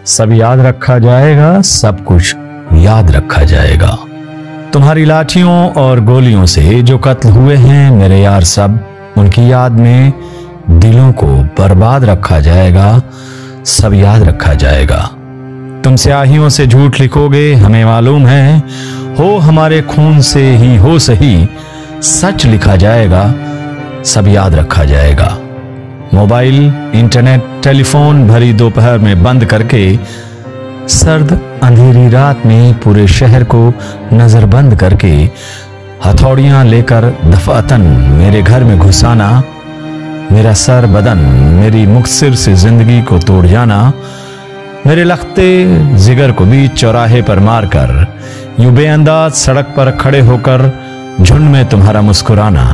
सब याद रखा जाएगा, सब कुछ याद रखा जाएगा। तुम्हारी लाठियों और गोलियों से जो कत्ल हुए हैं मेरे यार, सब उनकी याद में दिलों को बर्बाद रखा जाएगा, सब याद रखा जाएगा। तुम स्याहियों से झूठ लिखोगे, हमें मालूम है, हो हमारे खून से ही हो सही, सच लिखा जाएगा, सब याद रखा जाएगा। मोबाइल, इंटरनेट, टेलीफोन भरी दोपहर में बंद करके सर्द अंधेरी रात में पूरे शहर को नजरबंद करके हथौड़ियां लेकर दफातन मेरे घर में घुसाना, मेरा सर बदन मेरी मुखसिर से जिंदगी को तोड़ जाना, मेरे लख्ते जिगर को बीच चौराहे पर मारकर यूं बेअंदाज सड़क पर खड़े होकर झुंड में तुम्हारा मुस्कुराना,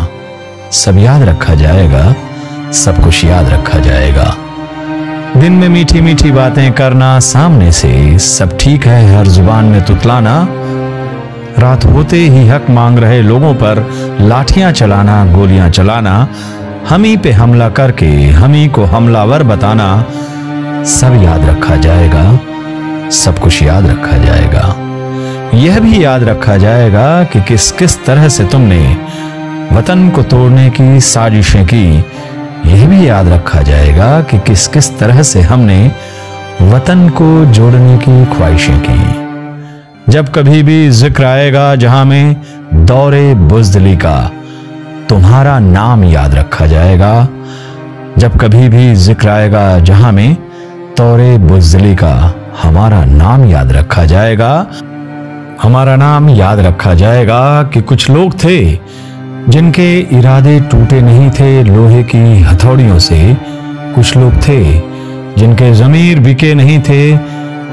सब याद रखा जाएगा, सब कुछ याद रखा जाएगा। दिन में मीठी मीठी बातें करना, सामने से सब ठीक है हर जुबान में तुतलाना, रात होते ही हक मांग रहे लोगों पर लाठियां चलाना, गोलियां चलाना, हम ही पे हमला करके हम ही को हमलावर बताना, सब याद रखा जाएगा, सब कुछ याद रखा जाएगा। यह भी याद रखा जाएगा कि किस किस तरह से तुमने वतन को तोड़ने की साजिशें की। यह भी याद रखा जाएगा कि किस किस तरह से हमने वतन को जोड़ने की ख्वाहिशें की। जब कभी भी जिक्र आएगा जहां में दौरे बुज़दिली का, तुम्हारा नाम याद रखा जाएगा। जब कभी भी जिक्र आएगा जहां में दौरे बुज़दिली का, हमारा नाम याद रखा जाएगा। हमारा नाम याद रखा जाएगा कि कुछ लोग थे जिनके इरादे टूटे नहीं थे लोहे की हथौड़ियों से, कुछ लोग थे जिनके ज़मीर बिके नहीं थे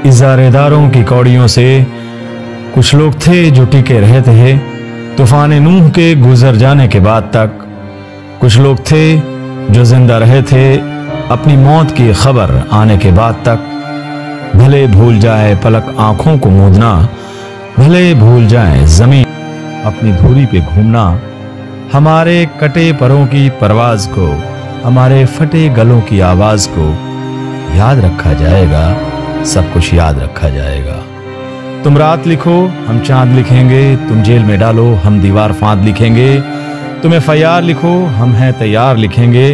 इज़ारेदारों की कौड़ियों से, कुछ लोग थे जो टिके रहे थे तूफान नूह के गुजर जाने के बाद तक, कुछ लोग थे जो जिंदा रहे थे अपनी मौत की खबर आने के बाद तक। भले भूल जाए पलक आंखों को मूंदना, भले भूल जाए जमीन अपनी धूरी पे घूमना, हमारे कटे परों की परवाज को, हमारे फटे गलों की आवाज को याद रखा जाएगा, सब कुछ याद रखा जाएगा। तुम रात लिखो, हम चांद लिखेंगे, तुम जेल में डालो, हम दीवार फांद लिखेंगे, तुम FIR लिखो, हम हैं तैयार लिखेंगे,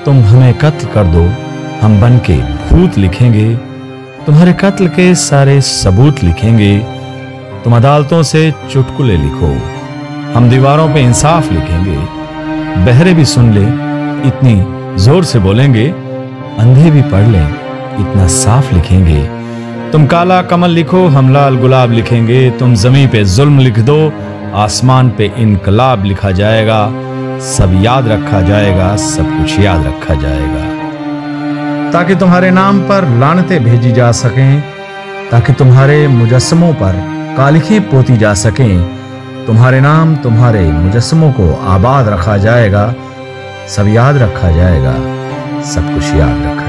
तुम हमें कत्ल कर दो, हम बन के भूत लिखेंगे, तुम्हारे कत्ल के सारे सबूत लिखेंगे, तुम अदालतों से चुटकुले लिखो, हम दीवारों पे इंसाफ लिखेंगे, बहरे भी सुन ले इतनी जोर से बोलेंगे, अंधे भी पढ़ लें इतना साफ लिखेंगे। तुम काला कमल लिखो, हम लाल गुलाब लिखेंगे, तुम जमीन पे जुल्म लिख दो, आसमान पे इनकलाब लिखा जाएगा, सब याद रखा जाएगा, सब कुछ याद रखा जाएगा। ताकि तुम्हारे नाम पर लानतें भेजी जा सकें, ताकि तुम्हारे मुजस्समों पर कालिखें पोती जा सकें, तुम्हारे नाम तुम्हारे मुजस्समों को आबाद रखा जाएगा, सब याद रखा जाएगा, सब कुछ याद रखा